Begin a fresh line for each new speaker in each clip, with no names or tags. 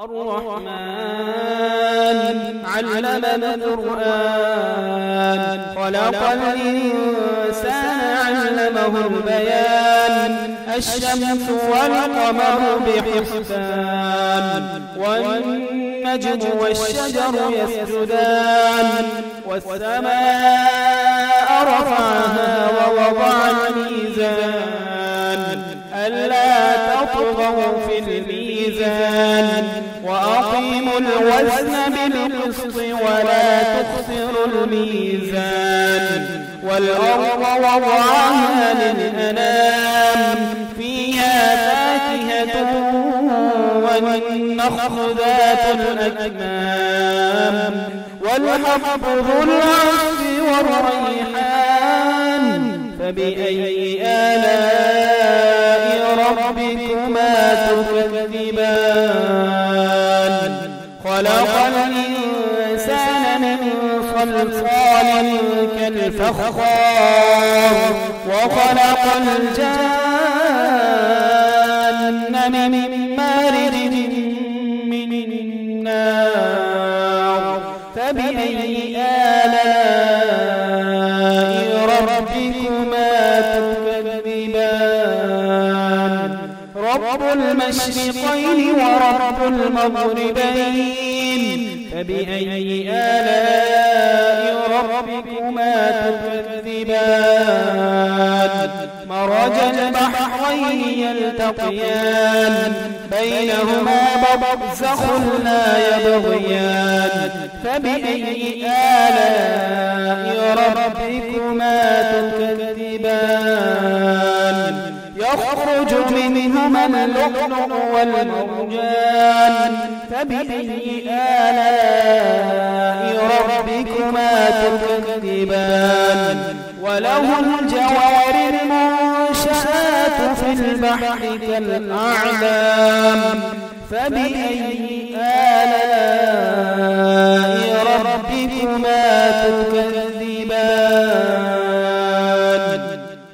الرحمن علم القرآن خلق الإنسان علمه البيان الشمس والقمر بحسبان والنجم والشجر يسجدان والسماء رفعها ووضع الميزان ألا تطغوا في الميزان وأقيموا الوزن بالقسط ولا تخسروا الميزان والأرض وضعها للأنام فيها فاكهة والنخل ذات الأكمام والحب ذو العصف والريحان فبأي آلاء ربكما تكذبان خلق الإنسان من صلصال كالفخار وخلق الجان من مارج من نار فبأي آلاء ربكما تكذبان رب المشرقين ورب المغربين فبأي آلاء ربكما تكذبان مرج البحرين يلتقيان بينهما برزخ لا يبغيان فبأي آلاء ربكما تكذبان يخرج منهما اللؤلؤ والمرجان فبأي آلاء ربكما تكذبان وله الجوار المنشآت في البحر كالأعلام فبأي آلاء ربكما تكذبان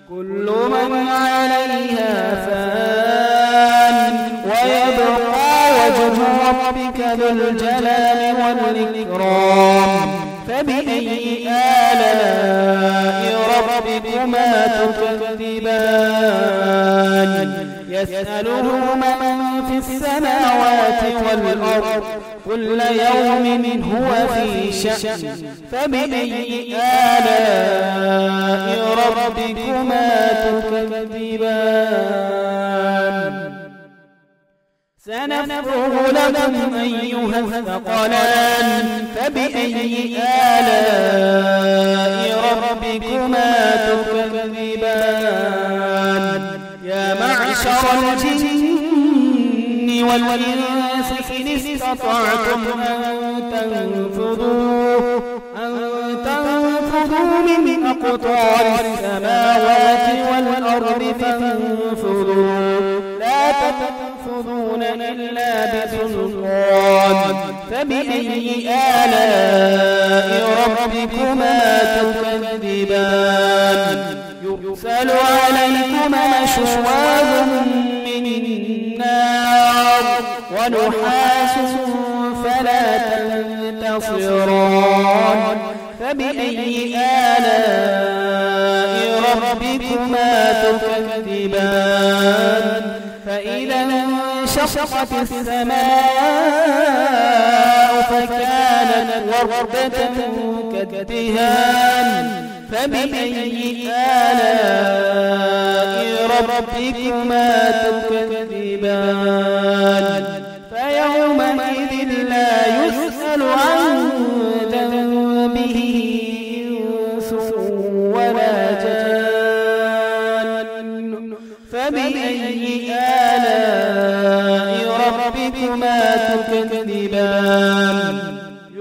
كل من عليها فان ويبقى وجه ربك ذو الجلال والإكرام فبأي آلاء ربكما تكذبان يسأله من في السماوات والأرض كل يوم هو في شأن فبأي آلاء ربكما تكذبان سنفرغ لكم أيها الثقلان فبأي آلاء ربكما تكذبان يا معشر الجن والإنس إن استطعتم أن تنفذوا من أقطار السماوات والأرض فانفذوا لا تنفذون إلا بسلطان فبأي آلاء ربكما تكذبان يرسل عليكما شواظ من نار ونحاس فلا تنتصران فبأي آلاء ربكما تكذبان فإذا انشقت السماء فكانت وردة كالدهان فبأي آلاء ربكما تكذبان فيومئذ لا يسأل عن ذنبه إنس ولا جان فبأي آلاء ربكما تكذبان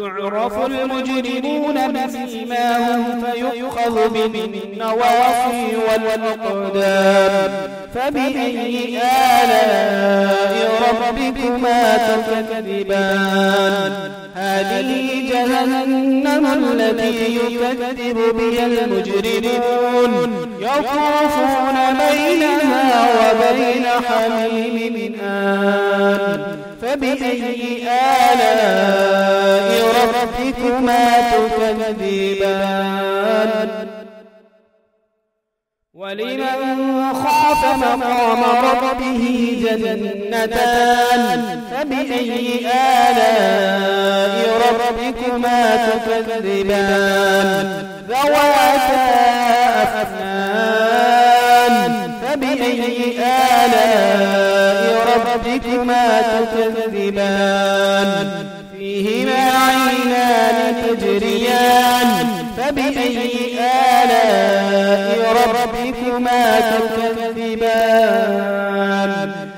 يعرف المجرمون بسيماهم فيؤخذ بالنواصي والأقدام فبأي آلاء ربكما تكذبان هذه جهنم التي يكذب بها المجرمون يطوفون بينها وبين حميم آن فبأي آلاء ربكما تكذبان ولمن خاف مقام ربه جنتان فبأي آلاء ربكما تكذبان ذواتا أفنان فبأي آلاء ربكما تكذبان فيهما عينان تجريان فبأي آلاء ربكما تكذبان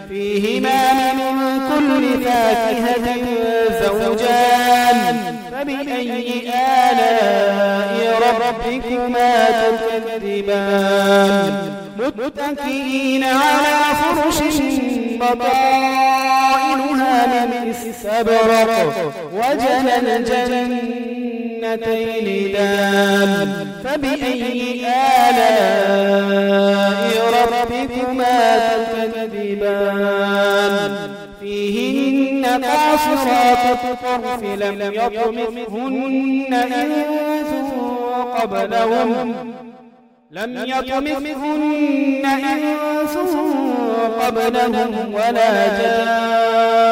فيهما من كل فاكهة زوجان فبأي آلاء ربكما تكذبان متكئين على فرش بطائنها من استبرق وجنى الجنتين دان فبأي آلاء ربكما تكذبان فيهن قاصرات الطرف لم يطمثهن إنس قبلهم ولا جان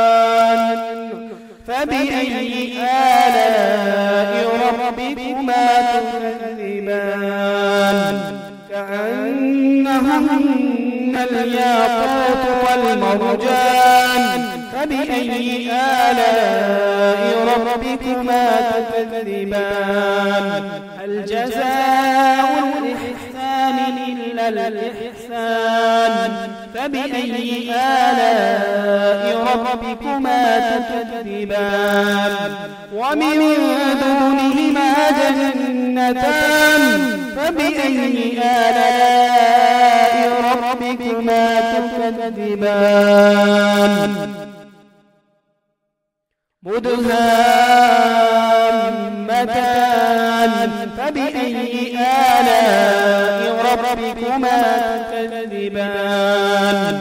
فبأي آلاء ربكما تكذبان كأنهن الياقوت والمرجان فبأي آلاء ربكما تكذبان هل جزاء الإحسان إلا الإحسان فبأي آلاء ربكما تكذبان ومن دونهما جنتان فبأي آلاء ربكما تكذبان مدهامتان فبأي آلاء ربكما تكذبان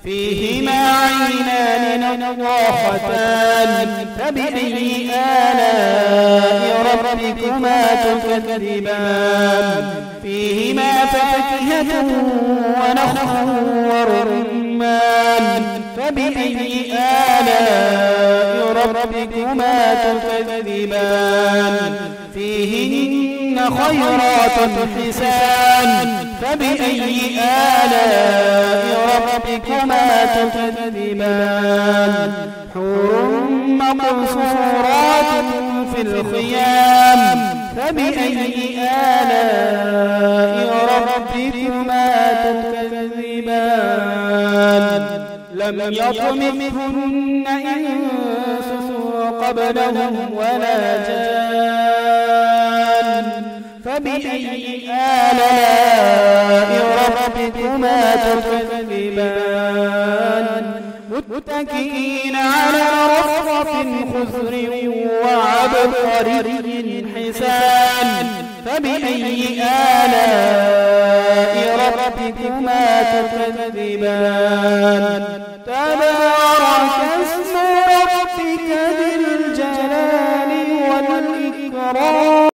فيهما عينان نضاختان فبأي آلاء ربكما تكذبان فيهما فاكهة ونخل ورمان فبأي آلاء ربكما تكذبان فيهن خيرات حسان فبأي آلاء ربكما تكذبان حور مقصورات في الخيام فبأي آلاء ربكما تكذبان لم يطمثهن إنس قبلهم ولا جان فبأي آلاء ربكما تكذبان متكئين على رفرف خضر وعبقري حسان فبأي آلاء ربكما تكذبان تبارك اسم ربك ذي الجلال والإكرام.